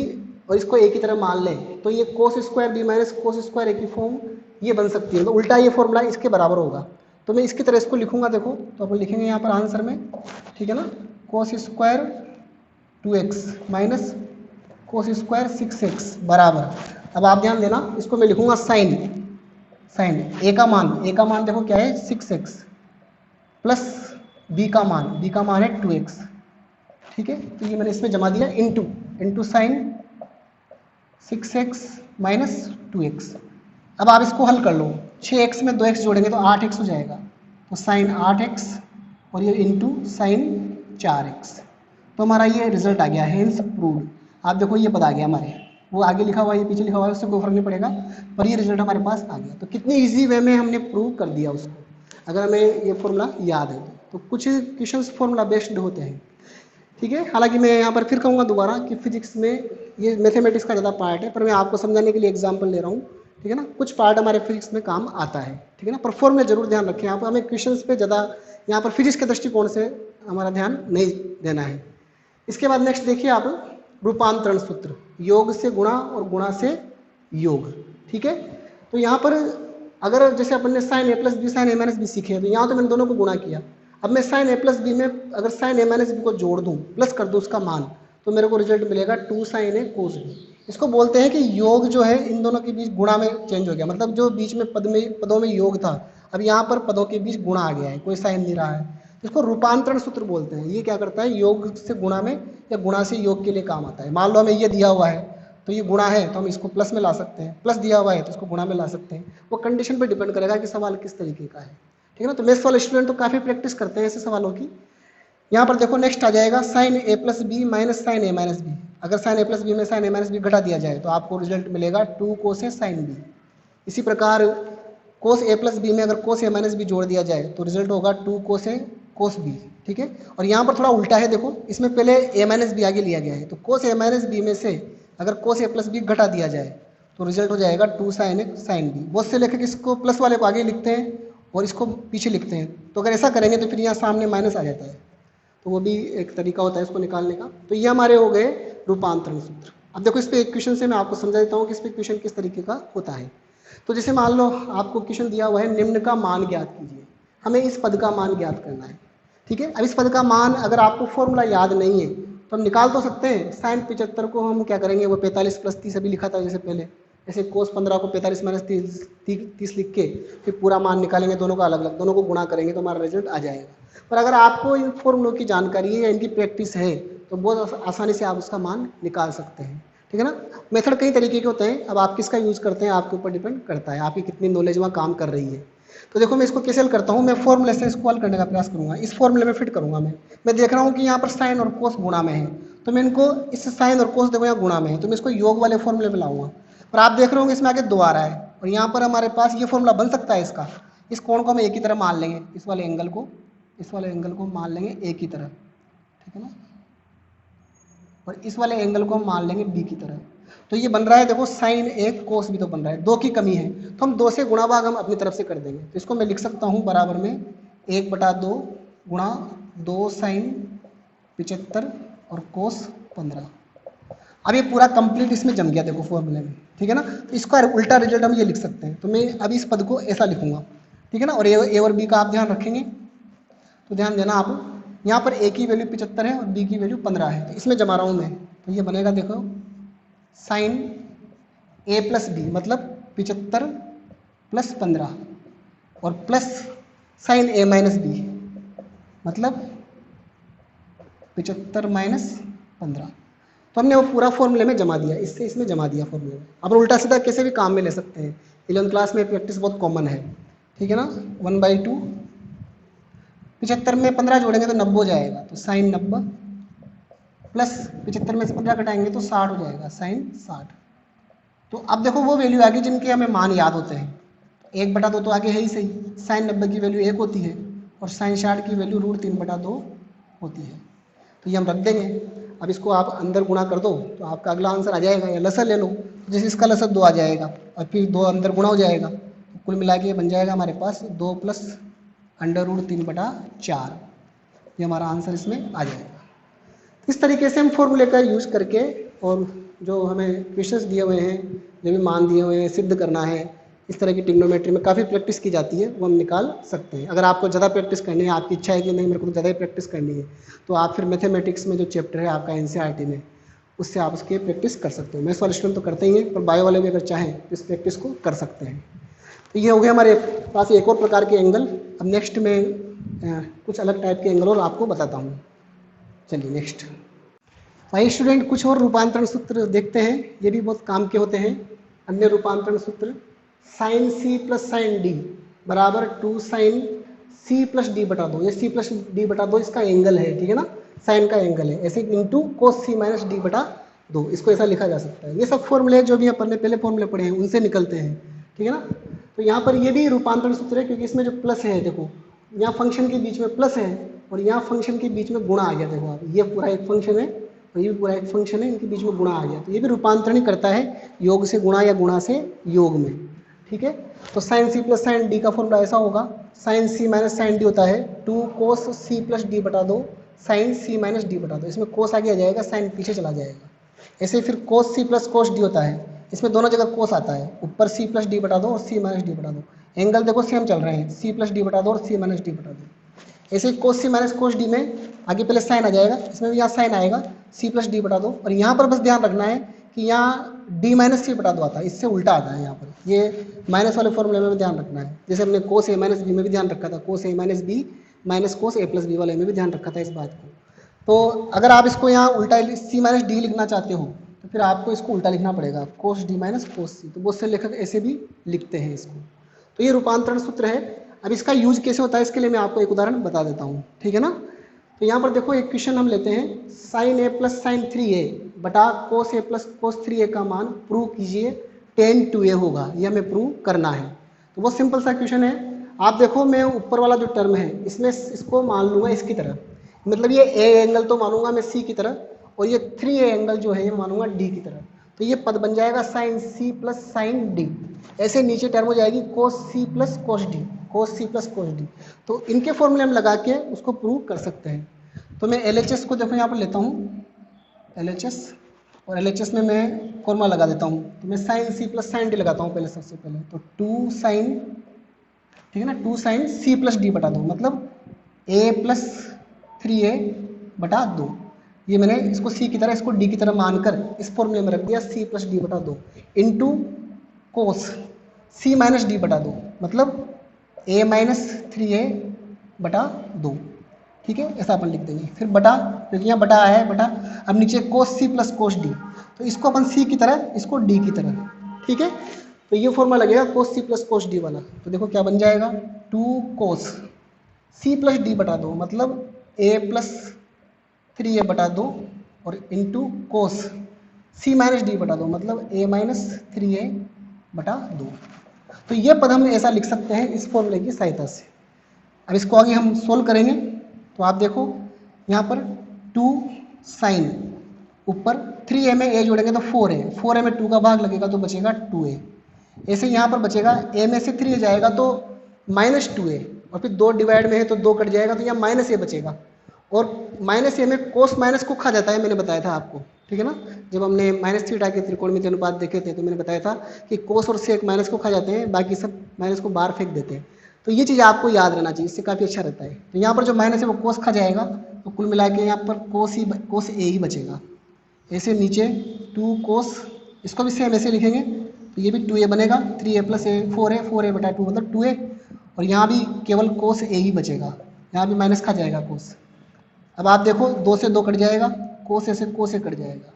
[SPEAKER 1] और इसको ए की तरफ मान लें तो ये cos square B minus cos square A की फॉर्म ये बन सकती है। तो उल्टा ये फॉर्मूला इसके बराबर होगा, तो मैं इसकी तरह इसको लिखूंगा। देखो तो अपन लिखेंगे यहाँ पर आंसर में, ठीक है ना, cos square 2x minus cos square 6x बराबर, अब आप ध्यान देना इसको मैं लिखूंगा साइन ए का मान देखो क्या है 6x प्लस बी का मान है 2x, ठीक है। तो ये मैंने इसमें जमा दिया into sine 6x minus 2x। अब आप इसको हल कर लो, 6x में 2x जोड़ेंगे तो 8x हो जाएगा, तो साइन 8x और ये इंटू साइन 4x। तो हमारा ये रिजल्ट आ गया, हेंस प्रूव्ड। आप देखो ये पद आ गया हमारे, वो आगे लिखा हुआ है ये पीछे लिखा हुआ है उससे कोई फर्क नहीं पड़ेगा, पर ये रिजल्ट हमारे पास आ गया। तो कितनी ईजी वे में हमने प्रूव कर दिया उसको, अगर हमें ये फॉर्मूला याद है तो। कुछ क्वेश्चंस फॉर्मूला बेस्ड होते हैं, ठीक है। हालांकि मैं यहाँ पर फिर कहूँगा दोबारा कि फिजिक्स में ये मैथमेटिक्स का ज़्यादा पार्ट है, पर मैं आपको समझाने के लिए एग्जाम्पल ले रहा हूँ, ठीक है ना। कुछ पार्ट हमारे फिजिक्स में काम आता है, ठीक है ना, पर फॉर्मूला जरूर ध्यान रखें आप। हमें क्वेश्चंस पे ज़्यादा यहाँ पर फिजिक्स के दृष्टिकोण से हमारा ध्यान नहीं देना है। इसके बाद नेक्स्ट देखिए आप, रूपांतरण सूत्र, योग से गुणा और गुणा से योग, ठीक है। तो यहाँ पर अगर जैसे अपन ने साइन ए प्लस बी साइन ए माइनस बी सीखे, तो यहाँ तो मैंने दोनों को गुणा किया। अब मैं साइन ए प्लस बी में अगर साइन ए माइनस बी को जोड़ दूँ, प्लस कर दूँ उसका मान, तो मेरे को रिजल्ट मिलेगा 2 साइन ए कोस बी। इसको बोलते हैं कि योग जो है इन दोनों के बीच गुणा में चेंज हो गया, मतलब जो बीच में पदों में योग था, अब यहाँ पर पदों के बीच गुणा आ गया है, कोई साइन नहीं रहा है। इसको रूपांतरण सूत्र बोलते हैं। ये क्या करता है, योग से गुणा में या गुणा से योग के लिए काम आता है। मान लो हमें ये दिया हुआ है तो ये गुणा है तो हम इसको प्लस में ला सकते हैं, प्लस दिया हुआ है तो इसको गुणा में ला सकते हैं। वो कंडीशन पर डिपेंड करेगा कि सवाल किस तरीके का है, ठीक है ना। तो मैथ्स वाले स्टूडेंट तो काफ़ी प्रैक्टिस करते हैं ऐसे सवालों की। यहाँ पर देखो नेक्स्ट आ जाएगा साइन ए प्लस बी माइनस साइन ए माइनस बी। अगर साइन ए प्लस बी में साइन ए माइनस बी घटा दिया जाए तो आपको रिजल्ट मिलेगा 2 कोस ए साइन बी। इसी प्रकार कोस ए प्लस बी में अगर कोस ए माइनस बी जोड़ दिया जाए तो रिजल्ट होगा 2 कोस ए कोस बी, ठीक है। और यहाँ पर थोड़ा उल्टा है, देखो इसमें पहले ए माइनस बी आगे लिया गया है, तो कोस ए माइनस बी में से अगर कोस ए प्लस बी घटा दिया जाए तो रिजल्ट हो जाएगा 2 साइन ए साइन बी। बहुत से लेखक इसको प्लस वाले को आगे लिखते हैं और इसको पीछे लिखते हैं, तो अगर ऐसा करेंगे तो फिर यहाँ सामने माइनस आ जाता है, तो वो भी एक तरीका होता है इसको निकालने का। तो ये हमारे हो गए रूपांतरण सूत्र। अब देखो इस पर एक क्वेश्चन से मैं आपको समझा देता हूँ कि इस पर क्वेश्चन किस तरीके का होता है। तो जैसे मान लो आपको क्वेश्चन दिया हुआ है निम्न का मान ज्ञात कीजिए, हमें इस पद का मान ज्ञात करना है, ठीक है। अब इस पद का मान अगर आपको फॉर्मूला याद नहीं है तो हम निकाल तो सकते हैं। साइन 75 को हम क्या करेंगे, वो 45 प्लस 30 अभी लिखा था जैसे पहले, ऐसे कोस 15 को 45 माइनस 30 लिख के फिर पूरा मान निकालेंगे, दोनों का अलग अलग, दोनों को गुणा करेंगे तो हमारा रिजल्ट आ जाएगा। पर अगर आपको इन फॉर्मूलों की जानकारी है या इनकी प्रैक्टिस है तो बहुत आसानी से आप उसका मान निकाल सकते हैं, ठीक है ना। मेथड कई तरीके के होते हैं, अब आप किसका यूज़ करते हैं आपके ऊपर डिपेंड करता है, आपकी कितनी नॉलेज वहाँ काम कर रही है। तो देखो मैं इसको कैसे हल करता हूँ, मैं फॉर्मूले से इसको हल करने का प्रयास करूँगा, इस फॉर्मूले में फिट करूँगा। मैं देख रहा हूँ कि यहाँ पर साइन और कोस गुणा में है, तो मैं इनको इस साइन और कोस देखो यहाँ गुणा में है, तो मैं इसको योग वाले फॉर्मूले में लाऊंगा। पर आप देख रहे होंगे इसमें आगे 2 आ रहा है और यहाँ पर हमारे पास ये फॉर्मूला बन सकता है इसका। इस कोण को हम एक ही तरह मान लेंगे, इस वाले एंगल को मान लेंगे एक ही तरह, ठीक है ना, और इस वाले एंगल को हम मान लेंगे बी की तरह। तो ये बन रहा है देखो साइन ए कोस भी तो बन रहा है, 2 की कमी है तो हम 2 से गुणा भाग हम अपनी तरफ से कर देंगे। तो इसको मैं लिख सकता हूँ बराबर में 1/2 गुणा 2 साइन 75 और कोस 15। अब ये पूरा कंप्लीट इसमें जम गया देखो फॉर्मूले में, ठीक है ना। तो इसका उल्टा रिजल्ट हम ये लिख सकते हैं। तो मैं अभी इस पद को ऐसा लिखूंगा, ठीक है ना। और ए और बी का आप ध्यान रखेंगे, तो ध्यान देना आप, यहाँ पर ए की वैल्यू 75 है और बी की वैल्यू 15 है, तो इसमें जमा रहा हूँ मैं, तो ये बनेगा देखो साइन ए प्लस बी मतलब 75 प्लस 15 और प्लस साइन ए माइनस बी मतलब 75 माइनस 15। तो हमने वो पूरा फॉर्मूले में जमा दिया, इससे इसमें जमा दिया फॉर्मूले में। अब उल्टा सीधा कैसे भी काम में ले सकते हैं, 11th क्लास में प्रैक्टिस बहुत कॉमन है, ठीक है ना। 1/2 75 में 15 जोड़ेंगे तो 90 हो जाएगा, तो साइन 90 प्लस 75 में से 15 घटाएंगे तो 60 हो जाएगा, साइन 60। तो अब देखो वो वैल्यू आ गई जिनके हमें मान याद होते हैं, 1/2 तो आगे है ही सही, साइन 90 की वैल्यू 1 होती है और साइन 60 की वैल्यू √3/2 होती है, तो ये हम रख देंगे। अब इसको आप अंदर गुणा कर दो तो आपका अगला आंसर आ जाएगा, या लसर ले लो, जैसे इसका लसर 2 आ जाएगा और फिर 2 अंदर गुणा हो जाएगा, तो कुल मिला के ये बन जाएगा हमारे पास 2 + √3/4, ये हमारा आंसर इसमें आ जाएगा। इस तरीके से हम फॉर्मूले का यूज करके और जो हमें क्वेश्चंस दिए हुए हैं, जो भी मान दिए हुए हैं, सिद्ध करना है, इस तरह की ट्रिग्नोमेट्री में काफ़ी प्रैक्टिस की जाती है, वो हम निकाल सकते हैं। अगर आपको ज़्यादा प्रैक्टिस करनी है, आपकी इच्छा है कि नहीं मेरे को तो ज़्यादा ही प्रैक्टिस करनी है, तो आप फिर मैथमेटिक्स में जो चैप्टर है आपका NCERT में, उससे आप उसकी प्रैक्टिस कर सकते हो। मैथ्स वाले स्टूडेंट तो करते ही हैं, पर बायो वाले भी अगर चाहें तो इस प्रैक्टिस को कर सकते हैं। तो ये हो गया हमारे पास एक और प्रकार के एंगल। अब नेक्स्ट में कुछ अलग टाइप के एंगल और आपको बताता हूँ। चलिए नेक्स्ट, भाई स्टूडेंट कुछ और रूपांतरण सूत्र देखते हैं, ये भी बहुत काम के होते हैं। अन्य रूपांतरण सूत्र, sine C plus sine D बराबर 2 साइन C प्लस D/2, ये C प्लस D/2 इसका एंगल है, ठीक है ना, साइन का एंगल है, ऐसे into cos C minus D/2, इसको ऐसा लिखा जा सकता है। ये सब फॉर्मूले जो भी अपन ने पहले फॉर्मूले पढ़े हैं उनसे निकलते हैं, ठीक है ना। तो यहाँ पर ये भी रूपांतरण सूत्र है, क्योंकि इसमें जो प्लस है, देखो यहाँ फंक्शन के बीच में प्लस है और यहाँ फंक्शन के बीच में गुणा आ गया, देखो आप, ये पूरा एक फंक्शन है और ये भी पूरा एक फंक्शन है, इनके बीच में गुणा आ गया, तो ये भी रूपांतरण ही करता है, योग से गुणा या गुणा से योग में, ठीक है। तो sine C plus sine D का फॉर्मूला ऐसा होगा, sine C minus sine D होता है 2 cos C plus D/2 sine C minus D/2, इसमें कोस आगे आ जाएगा, साइन पीछे चला जाएगा। ऐसे फिर कोस C प्लस कोस D होता है, इसमें दोनों जगह कोस आता है, ऊपर C प्लस D/2 और C माइनस D/2, एंगल देखो सेम चल रहे हैं, C प्लस D/2 और C माइनस D/2। ऐसे कोस C माइनस कोस D में आगे पहले साइन आ जाएगा, इसमें भी यहाँ साइन आएगा C प्लस D/2, और यहाँ पर बस ध्यान रखना है कि यहाँ D माइनस C/2 आता है, इससे उल्टा आता है यहाँ पर, ये माइनस वाले फॉर्मूले में ध्यान रखना है। जैसे हमने कोस A माइनस B में भी ध्यान रखा था, कोस A minus B minus cos A plus B वाले में भी ध्यान रखा था इस बात को। तो अगर आप इसको यहाँ उल्टा C माइनस D लिखना चाहते हो तो फिर आपको इसको उल्टा लिखना पड़ेगा, कोस D माइनस कोस C, तो बहुत से लेखक ऐसे भी लिखते हैं इसको। तो ये रूपांतरण सूत्र है। अब इसका यूज कैसे होता है इसके लिए मैं आपको एक उदाहरण बता देता हूँ, ठीक है ना। तो यहाँ पर देखो एक क्वेश्चन हम लेते हैं, sign A plus sign 3A बटा कोस A प्लस कोस 3A का मान प्रूव कीजिए, tan 2A होगा, ये हमें प्रूव करना है। तो बहुत सिंपल सा क्वेश्चन है। आप देखो मैं ऊपर वाला जो टर्म है इसमें इसको मान लूँगा इसकी तरह, मतलब ये A एंगल तो मानूंगा मैं C की तरह, और ये 3A एंगल जो है ये मानूंगा D की तरह, तो ये पद बन जाएगा sine C plus sine D। ऐसे नीचे टर्म हो जाएगी cos C plus cos D, cos C plus cos D। तो इनके फॉर्मूले हम लगा के उसको प्रूव कर सकते हैं। तो मैं LHS को देखो यहाँ पर लेता हूँ, LHS, और LHS में मैं फॉर्मूला लगा देता हूँ। तो मैं sine C plus sine D लगाता हूँ पहले, सबसे पहले तो 2 साइन, ठीक है ना, 2 साइन C प्लस D/2 मतलब A प्लस 3A/2, ये मैंने इसको C की तरह इसको D की तरह मानकर इस फॉर्मूले में रख दिया, C plus D/2 into cos C minus D/2 मतलब A माइनस 3A/2, ठीक है, ऐसा अपन लिख देंगे। फिर बटा, क्योंकि यहाँ बटा आया है बटा, अब नीचे कोस C प्लस कोस D, तो इसको अपन C की तरह इसको D की तरह, ठीक है। तो ये फॉर्मूला लगेगा कोस C प्लस कोस D वाला। तो देखो क्या बन जाएगा, 2 कोस C प्लस D/2 मतलब A प्लस 3A/2 और into cos C minus D/2 मतलब A माइनस 3A/2। तो ये पद हम ऐसा लिख सकते हैं इस फॉर्मूले की सहायता से। अब इसको आगे हम सोल्व करेंगे, तो आप देखो यहाँ पर 2 साइन, ऊपर 3A में A जोड़ेंगे तो 4A, 4A में 2 का भाग लगेगा तो बचेगा 2A। ऐसे यहाँ पर बचेगा A में से 3A जाएगा तो माइनस 2A, और फिर 2 डिवाइड में है तो 2 कट जाएगा तो यहाँ माइनस A बचेगा, और माइनस A में कोस माइनस को खा जाता है, मैंने बताया था आपको, ठीक है ना। जब हमने माइनस थीटा के त्रिकोणमितीय अनुपात देखे थे तो मैंने बताया था कि कोस और सेक माइनस को खा जाते हैं, बाकी सब माइनस को बाहर फेंक देते हैं। तो ये चीज़ आपको याद रहना चाहिए, इससे काफ़ी अच्छा रहता है। तो यहाँ पर जो माइनस है वो कोस खा जाएगा, तो कुल मिला के यहाँ पर कोस ए ही बचेगा। ऐसे नीचे 2 कोस, इसको भी सेम ऐसे लिखेंगे, तो ये भी 2a बनेगा, 3a + a 4a, 4a बटा 2 मतलब 2a, और यहाँ भी केवल कोस ए ही बचेगा, यहाँ भी माइनस खा जाएगा कोस। अब आप देखो 2 से 2 कट जाएगा, कोस ए से कोस ए कट जाएगा,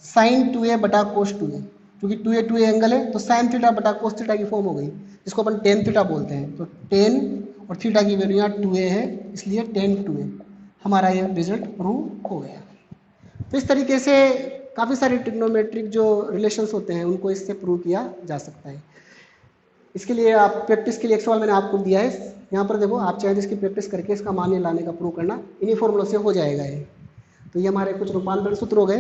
[SPEAKER 1] साइन 2a बटा कोस 2a, क्योंकि 2a एंगल है तो साइन थीटा बटा कोस थीटा की फॉर्म हो गई, जिसको अपन टेन थीटा बोलते हैं। तो टेन और थीटा की वैल्यू यहाँ 2a है, इसलिए टेन 2a हमारा ये रिजल्ट प्रूव हो गया। तो इस तरीके से काफ़ी सारे ट्रिग्नोमेट्रिक जो रिलेशंस होते हैं उनको इससे प्रूव किया जा सकता है। इसके लिए आप प्रैक्टिस के लिए एक सवाल मैंने आपको दिया है, यहाँ पर देखो, आप चाहे तो इसकी प्रैक्टिस करके इसका मान लाने का प्रूव करना, इन्हीं फॉर्मूलों से हो जाएगा ये। तो ये हमारे कुछ रूपांतरण सूत्र हो गए।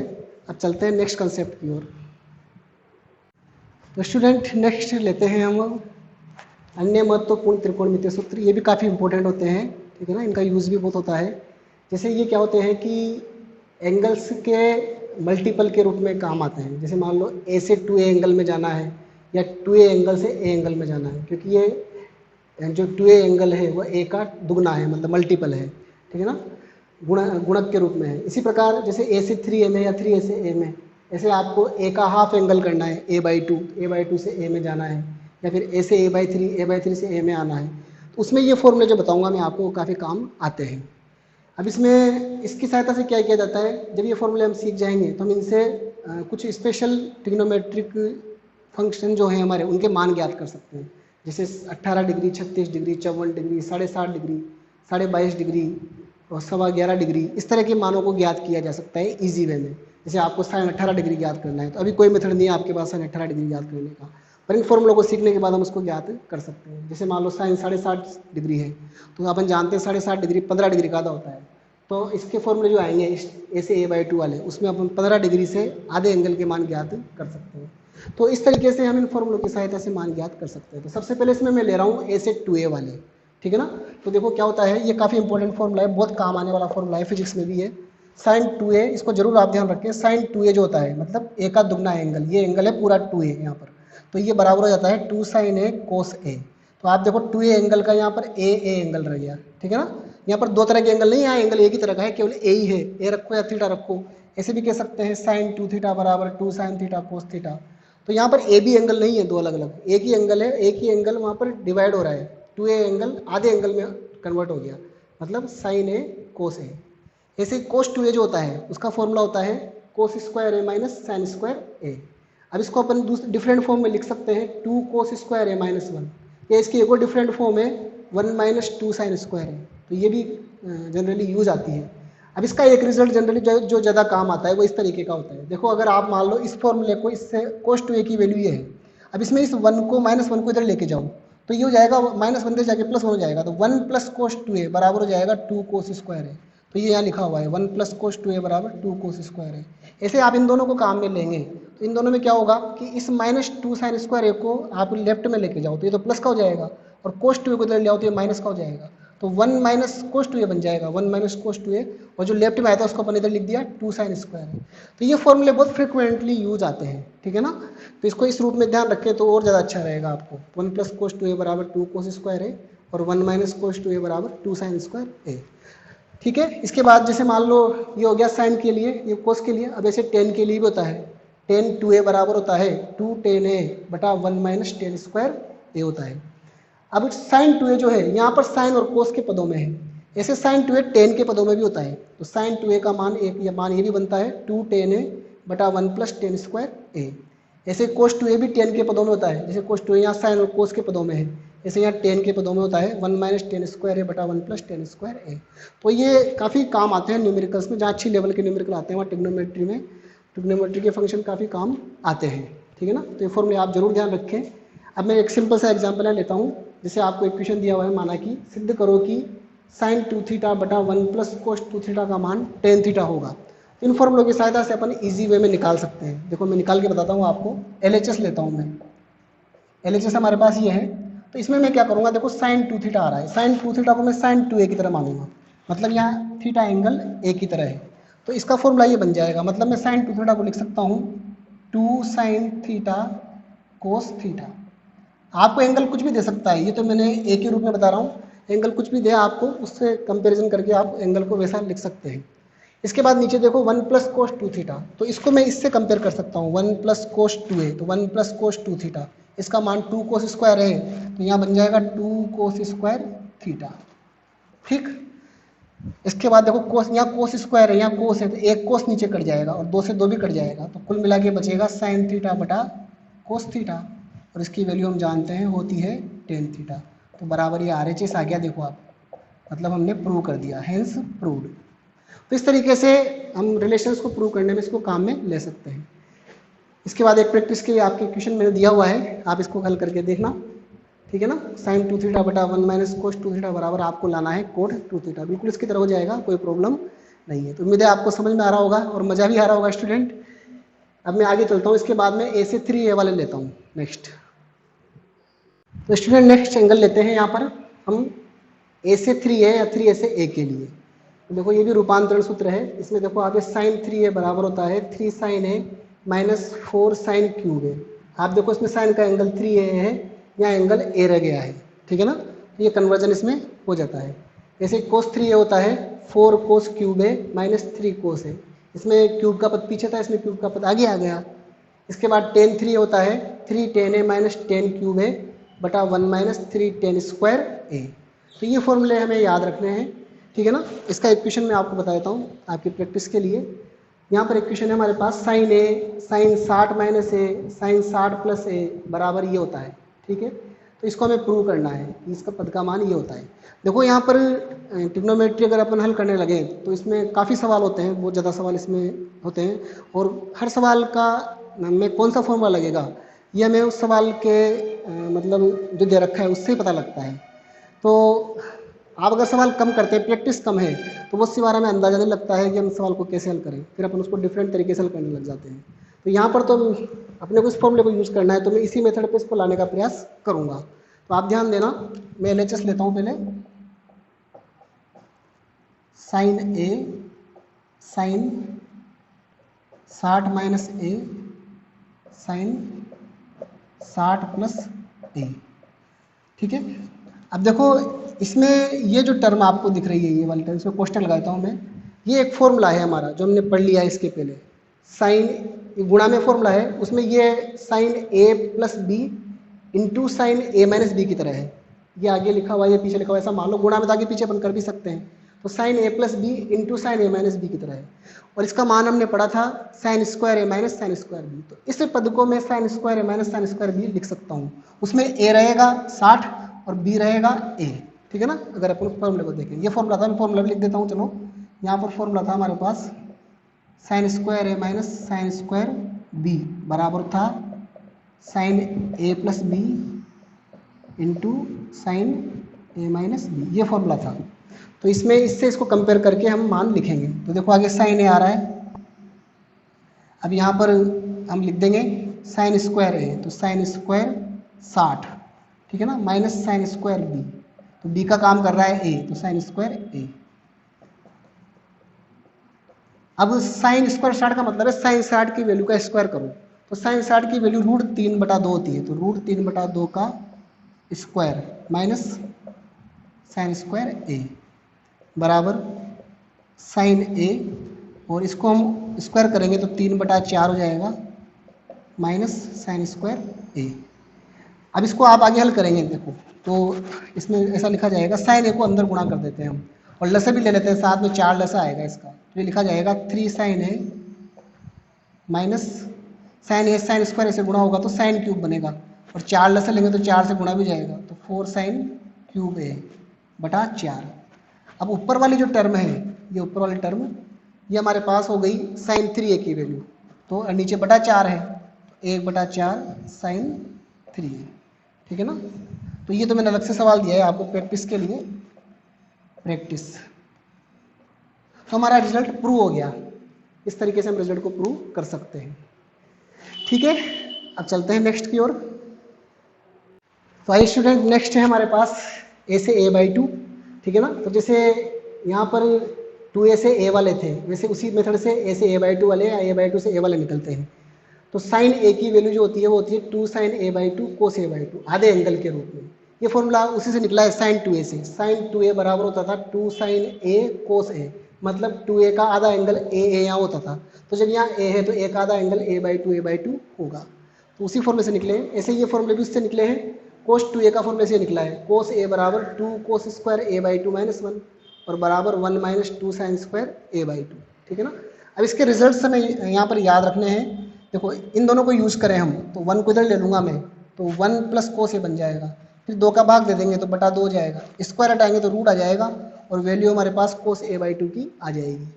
[SPEAKER 1] अब चलते हैं नेक्स्ट कंसेप्ट की ओर। तो स्टूडेंट नेक्स्ट लेते हैं हम अन्य महत्वपूर्ण त्रिकोणमितीय सूत्र। ये भी काफ़ी इंपॉर्टेंट होते हैं, ठीक है ना, इनका यूज़ भी बहुत होता है। जैसे ये क्या होते हैं कि एंगल्स के मल्टीपल के रूप में काम आते हैं। जैसे मान लो ए से 2a एंगल में जाना है, या 2a एंगल से a एंगल में जाना है, क्योंकि ये जो 2a एंगल है वो a का दुगना है, मतलब मल्टीपल है, ठीक है ना, गुणक के रूप में है। इसी प्रकार जैसे a से 3a में या 3a से a में, ऐसे आपको a का हाफ एंगल करना है, a/2 से a में जाना है, या फिर a से a/3 से a में आना है, तो उसमें ये फॉर्मूले जो बताऊंगा मैं आपको काफ़ी काम आते हैं। अब इसमें इसकी सहायता से क्या किया जाता है, जब ये फॉर्मूले हम सीख जाएंगे तो हम इनसे कुछ स्पेशल ट्रिग्नोमेट्रिक फंक्शन जो हैं हमारे, उनके मान ज्ञात कर सकते हैं। जैसे 18 degree, 36 degree, 54 degree, 7.5 degree, 22.5 degree और 11.25 डिग्री, इस तरह के मानों को ज्ञात किया जा सकता है ईजी वे में। जैसे आपको sin 18 डिग्री ज्ञात करना है, तो अभी कोई मेथड नहीं है आपके पास sin 18 डिग्री ज्ञात करने का, पर इन फॉर्मूलों को सीखने के बाद हम उसको ज्ञात कर सकते हैं। जैसे मान लो sin 7.5 डिग्री है, तो अपन जानते हैं 7.5 डिग्री 15 डिग्री का आधा होता है, तो इसके फॉर्मूले जो आएंगे ए से a/2 वाले, उसमें अपन 15 डिग्री से आधे एंगल के मान ज्ञात कर सकते हैं। तो इस तरीके से हम इन फॉर्मूलों की सहायता से मान ज्ञात कर सकते हैं। तो सबसे पहले इसमें मैं ले रहा हूँ a से 2a वाले, ठीक है ना। तो देखो क्या होता है, ये काफ़ी इंपॉर्टेंट फॉर्मूला है, बहुत काम आने वाला फॉर्मूला है, फिजिक्स में भी है। sin 2a, इसको जरूर आप ध्यान रखें, sin 2a जो होता है मतलब a का दुगना एंगल, ये एंगल है पूरा 2a यहाँ पर, तो ये बराबर हो जाता है 2 sin a cos a। तो आप देखो 2a एंगल का यहाँ पर a एंगल रह गया, ठीक है ना। यहाँ पर दो तरह के एंगल नहीं, यहाँ एंगल एक ही तरह का है, केवल a ही है, a रखो या थीटा रखो। ऐसे भी कह सकते हैं sin 2 थीटा बराबर 2 sin थीटा cos थीटा। तो यहाँ पर ए बी एंगल नहीं है, दो अलग अलग, एक ही एंगल है, एक ही एंगल वहाँ पर डिवाइड हो रहा है, 2a एंगल आधे एंगल में कन्वर्ट हो गया, मतलब sin a cos a। ऐसे cos 2a जो होता है उसका फॉर्मूला होता है cos square a minus sine square a। अब इसको अपन दूसरे डिफरेंट फॉर्म में लिख सकते हैं 2 cos स्क्वायर a माइनस 1, या इसकी एक और डिफरेंट फॉर्म है 1 माइनस 2 साइन स्क्वायर a। तो ये भी जनरली यूज आती है। अब इसका एक रिजल्ट जनरली जो ज़्यादा काम आता है वो इस तरीके का होता है। देखो अगर आप मान लो इस फॉर्मूले को, इससे cos 2a की वैल्यू ये है, अब इसमें इस 1 को -1 को इधर लेके जाओ, तो ये हो जाएगा -1 से जाके +1 हो जाएगा, तो 1 + cos 2a बराबर हो जाएगा 2 cos स्क्वायर है। तो ये यहाँ लिखा हुआ है 1 + cos 2a बराबर 2 cos स्क्वायर है। ऐसे आप इन दोनों को काम में लेंगे, तो इन दोनों में क्या होगा कि इस -2 sin स्क्वायर a को आप लेफ्ट में लेके जाओ तो ये तो प्लस का हो जाएगा, और cos 2a को इधर ले आओ तो ये माइनस का हो जाएगा, तो 1 माइनस cos 2a बन जाएगा, 1 माइनस cos 2a, और जो लेफ्ट में आया था उसको अपन इधर लिख दिया 2 sin स्क्वायर है। तो ये फॉर्मूले बहुत फ्रिक्वेंटली यूज आते हैं, ठीक है ना। तो इसको इस रूप में ध्यान रखें तो और ज़्यादा अच्छा रहेगा आपको। 1 + cos 2a बराबर 2 cos स्क्वायर है, और 1 माइनस cos 2a बराबर 2 sin स्क्वायर a, ठीक है। इसके बाद जैसे मान लो ये हो गया साइन के लिए, ये कोस के लिए। अब ऐसे टेन के लिए भी होता है, टेन 2a बराबर होता है 2 tan a बटा 1 माइनस tan स्क्वायर a होता है। अब साइन 2a जो है यहाँ पर साइन और कोस के पदों में है, ऐसे साइन 2a टेन के पदों में भी होता है। तो साइन 2a का मान ये भी बनता है 2 tan a बटा 1 + tan स्क्वायर a। ऐसे कोस 2a भी टेन के पदों में होता है, जैसे कोस 2a यहाँ साइन और कोस के पदों में है, ऐसे यहाँ टेन के पदों में होता है 1 माइनस tan स्क्वायर a बटा 1 + tan स्क्वायर a। तो ये काफ़ी काम आते हैं न्यूमेरिकल्स में, जहाँ अच्छी लेवल के न्यूमेरिकल आते हैं वहाँ ट्रिग्नोमेट्री के फंक्शन काफ़ी काम आते हैं, ठीक है ना। तो ये फॉर्मूले आप जरूर ध्यान रखें। अब मैं एक सिंपल सा एग्जाम्पल यहाँ लेता हूँ। जैसे आपको इक्वेशन दिया हुआ है, माना कि सिद्ध करो कि sin 2 थीटा बटा 1 + cos 2 थीटा का मान tan थीटा होगा। इन फॉर्मूलों की सहायता से अपन इजी वे में निकाल सकते हैं। देखो मैं निकाल के बताता हूँ आपको। LHS लेता हूँ मैं, LHS हमारे पास ये है। तो इसमें मैं क्या करूँगा, देखो sin 2 थीटा आ रहा है, sin 2 थीटा को मैं sin 2a की तरह मानूंगा, मतलब यहाँ थीटा एंगल a की तरह है। तो इसका फॉर्मूला ये बन जाएगा, मतलब मैं sin 2 थीटा को लिख सकता हूँ 2 sin थीटा cos थीटा। आपको एंगल कुछ भी दे सकता है, ये तो मैंने ए के रूप में बता रहा हूँ, एंगल कुछ भी दे आपको उससे कंपैरिजन करके आप एंगल को वैसा लिख सकते हैं। इसके बाद नीचे देखो 1 प्लस कोस 2 थीटा, तो इसको मैं इससे कंपेयर कर सकता हूँ, 1 प्लस कोस 2 है तो 1 प्लस कोस 2 थीटा, इसका मान 2 कोस स्क्वायर है तो यहाँ बन जाएगा 2 कोस स्क्वायर थीटा। ठीक, इसके बाद देखो कोस, यहाँ कोस स्क्वायर है, यहाँ कोस है तो एक कोस नीचे कट जाएगा और 2 से 2 भी कट जाएगा, तो कुल मिला के बचेगा साइन थीटा बटा कोस थीटा, और इसकी वैल्यू हम जानते हैं होती है टेन थीटा। तो बराबर ये RHS आ गया, देखो आप, मतलब हमने प्रूव कर दिया, हेंस प्रूव्ड। तो इस तरीके से हम रिलेशंस को प्रूव करने में इसको काम में ले सकते हैं। इसके बाद एक प्रैक्टिस के लिए आपके क्वेश्चन मैंने दिया हुआ है, आप इसको हल करके देखना, ठीक है ना। साइन 2 थीटा बटा 1 माइनस कोस 2 थीटा बराबर आपको लाना है कोट 2 थीटा, बिल्कुल इसकी तरह हो जाएगा, कोई प्रॉब्लम नहीं है। तो उम्मीद है आपको समझ में आ रहा होगा और मज़ा भी आ रहा होगा स्टूडेंट। अब मैं आगे चलता हूँ, इसके बाद में ए से 3A वाले लेता हूँ नेक्स्ट। तो स्टूडेंट नेक्स्ट एंगल लेते हैं यहाँ पर हम ए से 3A या 3A से A के लिए। तो देखो ये भी रूपांतरण सूत्र है, इसमें देखो आगे साइन 3A बराबर होता है 3 sine A minus 4 sine cube A। आप देखो इसमें साइन का एंगल 3A है, यहाँ एंगल A रह गया है, ठीक है ना, तो ये कन्वर्जन इसमें हो जाता है। जैसे कोस 3A होता है 4 cos cube A minus 3 cos A, इसमें क्यूब का पद पीछे था, इसमें क्यूब का पद आगे आ गया। इसके बाद टेन 3 होता है 3 ten A minus 10 cube A बटा 1 माइनस 3 टेन स्क्वायर A। तो ये फॉर्मूले हमें याद रखने हैं, ठीक है ना। इसका इक्वेशन मैं आपको बता देता हूँ आपकी प्रैक्टिस के लिए। यहाँ पर इक्वेशन है हमारे पास sine A sine 60 minus A sine 60 plus A बराबर ये होता है, ठीक है। तो इसको हमें प्रूव करना है कि इसका पद का मान ये होता है। देखो यहाँ पर ट्रिग्नोमेट्री अगर अपन हल करने लगे तो इसमें काफ़ी सवाल होते हैं, बहुत ज़्यादा सवाल इसमें होते हैं, और हर सवाल का में कौन सा फॉर्मूला लगेगा ये हमें उस सवाल के मतलब जो दे रखा है उससे ही पता लगता है। तो आप अगर सवाल कम करते हैं, प्रैक्टिस कम है, तो वो सी बार हमें अंदाजा नहीं लगता है कि हम सवाल को कैसे हल करें, फिर अपन उसको डिफरेंट तरीके से हल करने लग जाते हैं। तो यहाँ पर तो अपने को इस फॉर्मूले को यूज़ करना है, तो मैं इसी मेथड पे इसको लाने का प्रयास करूँगा। तो आप ध्यान देना, मैं LHS लेता हूँ पहले, sine A sine 60 minus A sine 60 plus A, ठीक है। अब देखो इसमें ये जो टर्म आपको दिख रही है, ये वाली टर्म, इसमें क्वेश्चन लगाता हूँ मैं, ये एक फॉर्मूला है हमारा जो हमने पढ़ लिया है इसके पहले, साइन गुणा में फॉर्मूला है, उसमें ये sine A plus B into sine A minus B की तरह है, ये आगे लिखा हुआ है, ये पीछे लिखा हुआ है, ऐसा मान लो, गुणा में तो आगे पीछे अपन कर भी सकते हैं। तो sine A plus B into sine A minus B की तरह है, और इसका मान हमने पढ़ा था sign square A minus sine square B। तो इस पद को मैं sign square A minus sine square B लिख सकता हूँ, उसमें A रहेगा 60 और B रहेगा A, ठीक है ना। अगर अपन फॉर्मूले को देखें, ये फॉर्मूला था, मैं फॉर्मूला भी लिख देता हूँ, चलो। यहाँ पर फॉर्मूला था हमारे पास sine square A minus sine square B बराबर था sine A plus B into sine A minus B, ये फॉर्मूला था। तो इसमें इससे इसको कंपेयर करके हम मान लिखेंगे। तो देखो आगे साइन A आ रहा है, अब यहाँ पर हम लिख देंगे साइन स्क्वायर A, तो साइन स्क्वायर 60, ठीक है ना, माइनस साइन स्क्वायर B, तो B का काम कर रहा है A, तो साइन स्क्वायर A। अब साइन स्क्वायर 60 का मतलब है साइन 60 की वैल्यू का स्क्वायर करो, तो साइन 60 की वैल्यू √3/2 होती है, तो √3/2 का square minus sine square A बराबर साइन A, और इसको हम स्क्वायर करेंगे तो 3/4 हो जाएगा माइनस साइन स्क्वायर A। अब इसको आप आगे हल करेंगे, देखो तो इसमें ऐसा लिखा जाएगा, साइन A को अंदर गुणा कर देते हैं हम, और लसा भी ले लेते हैं साथ में, 4 लसा आएगा इसका, तो ये लिखा जाएगा 3 sine A minus sine A sine square ऐसे गुणा होगा तो साइन क्यूब बनेगा, और 4 लसा लेंगे तो 4 से गुणा भी जाएगा, तो 4 साइन क्यूब A बटा 4। अब ऊपर वाली जो टर्म है, ये ऊपर वाली टर्म, ये हमारे पास हो गई साइन 3A की वैल्यू, तो नीचे बटा 4 है, तो 1/4 साइन 3A, ठीक है ना। तो ये तो मैंने अलग से सवाल दिया है आपको प्रैक्टिस के लिए, प्रैक्टिस। तो हमारा रिजल्ट प्रूव हो गया, इस तरीके से हम रिजल्ट को प्रूव कर सकते हैं, ठीक है। अब चलते हैं नेक्स्ट की ओर। तो आइए स्टूडेंट, नेक्स्ट है हमारे पास A से A/2, ठीक है ना। तो जैसे यहाँ पर 2A से A वाले थे, वैसे उसी मेथड से A से A/2 वाले या A/2 से A वाले निकलते हैं। तो साइन ए की वैल्यू जो होती है वो होती है 2 sine A by 2 cos A by 2 आधे एंगल के रूप में। ये फॉर्मूला उसी से निकला है साइन 2a से। साइन 2a बराबर होता था 2 साइन ए कोस ए, मतलब 2a का आधा एंगल ए यहाँ होता था। तो जब यहाँ ए है तो ए का आधा एंगल ए बाई टू होगा। तो उसी फॉर्मूले से निकले हैं। ऐसे ये फॉर्मूले भी उससे निकले हैं। कोस 2a का फॉर्मूले से निकला है कोस ए बराबर 2 कोस स्क्वायर ए बाई 2 माइनस 1 और बराबर 1 minus 2 sign square A by 2। ठीक है ना। अब इसके रिजल्ट हमें यहाँ पर याद रखने हैं। देखो इन दोनों को यूज़ करें हम तो 1 को इधर ले लूँगा मैं, तो 1 प्लस कोस ए बन जाएगा। फिर 2 का भाग दे देंगे तो बटा 2 हो जाएगा। स्क्वायर हटाएंगे तो रूट आ जाएगा और वैल्यू हमारे पास कोस ए बाई 2 की आ जाएगी।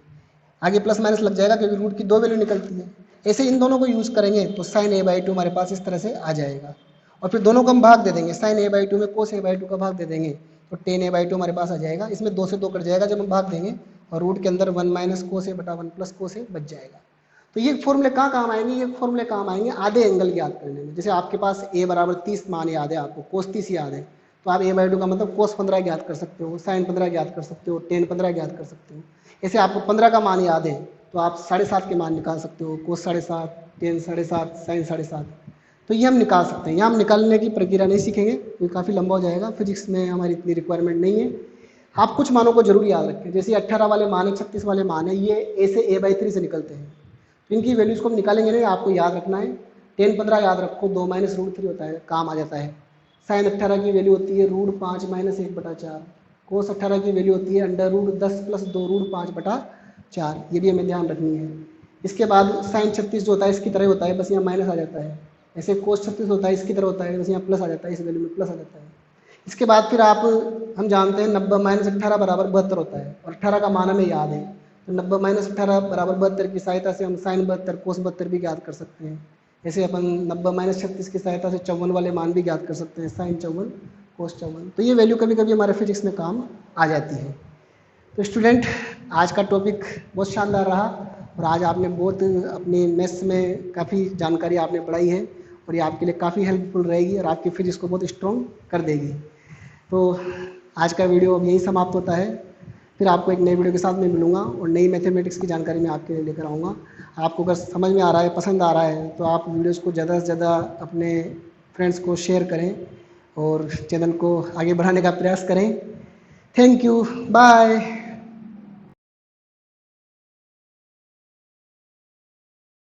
[SPEAKER 1] आगे प्लस माइनस लग जाएगा क्योंकि रूट की 2 वैल्यू निकलती है। ऐसे इन दोनों को यूज़ करेंगे तो साइन ए बाई 2 हमारे पास इस तरह से आ जाएगा। और फिर दोनों को हम भाग दे देंगे, साइन ए बाई 2 में कोस ए बाई 2 का भाग दे देंगे तो टेन ए बाई 2 हमारे पास आ जाएगा। इसमें 2 से 2 कट जाएगा जब हम भाग देंगे और रूट के अंदर 1 माइनस कोस ए बटा 1 प्लस कोस ए बच जाएगा। तो ये फॉर्मूले कहाँ काम आएंगे? ये फॉर्मूले काम आएंगे आधे एंगल याद करने में। जैसे आपके पास a बराबर 30 मान याद है, आपको कोस 30 याद है, तो आप a बाई 2 का मतलब कोस 15 याद कर सकते हो, साइन 15 याद कर सकते हो, टेन 15 याद कर सकते हो। ऐसे आपको 15 का मान याद है तो आप 7.5 के मान निकाल सकते हो, कोस 7.5, टेन 7.5, साइन 7.5। तो ये हम निकाल सकते हैं। यहाँ हम निकालने की प्रक्रिया नहीं सीखेंगे क्योंकि काफ़ी लंबा हो जाएगा, फिजिक्स में हमारी इतनी रिक्वायरमेंट नहीं है। आप कुछ मानों को जरूर याद रखें, जैसे 18 वाले मान है, 36 वाले मान है, ये a से a बाई 3 से निकलते हैं। तो इनकी वैल्यूज़ को हम निकालेंगे नहीं, आपको याद रखना है। टेन 15 याद रखो, 2 माइनस रूट 3 होता है, काम आ जाता है। साइन 18 की वैल्यू होती है रूट 5 माइनस 1 बटा 4। कोस 18 की वैल्यू होती है अंडर रूट 10 प्लस 2 रूट 5 बटा 4। ये भी हमें ध्यान रखनी है। इसके बाद साइन 36 जो होता है इसकी तरह होता है, बस यहाँ माइनस आ जाता है। ऐसे कोस 36 होता है इसकी तरह होता है, बस यहाँ प्लस आ जाता है, इस वैल्यू में प्लस आ जाता है। इसके बाद फिर हम जानते हैं 90 माइनस 18 बराबर 72 होता है और 18 का मान हमें याद है। तो 90 माइनस 18 बराबर 72 की सहायता से हम साइन 72 कोस 72 भी ज्ञात कर सकते हैं। ऐसे अपन 90 माइनस 36 की सहायता से 54 वाले मान भी ज्ञात कर सकते हैं, साइन 54 कोस 54। तो ये वैल्यू कभी कभी हमारे फिजिक्स में काम आ जाती है। तो स्टूडेंट, आज का टॉपिक बहुत शानदार रहा और आज आपने बहुत अपनी मैथ्स में काफ़ी जानकारी आपने बढ़ाई है और ये आपके लिए काफ़ी हेल्पफुल रहेगी और आपकी फिजिक्स को बहुत स्ट्रॉन्ग कर देगी। तो आज का वीडियो अब यहीं समाप्त होता है। फिर आपको एक नए वीडियो के साथ मैं मिलूँगा और नई मैथमेटिक्स की जानकारी मैं आपके लिए लेकर आऊँगा। आपको अगर समझ में आ रहा है, पसंद आ रहा है, तो आप वीडियोज़ को ज़्यादा से ज़्यादा अपने फ्रेंड्स को शेयर करें और चैनल को आगे बढ़ाने का प्रयास करें। Thank you, bye.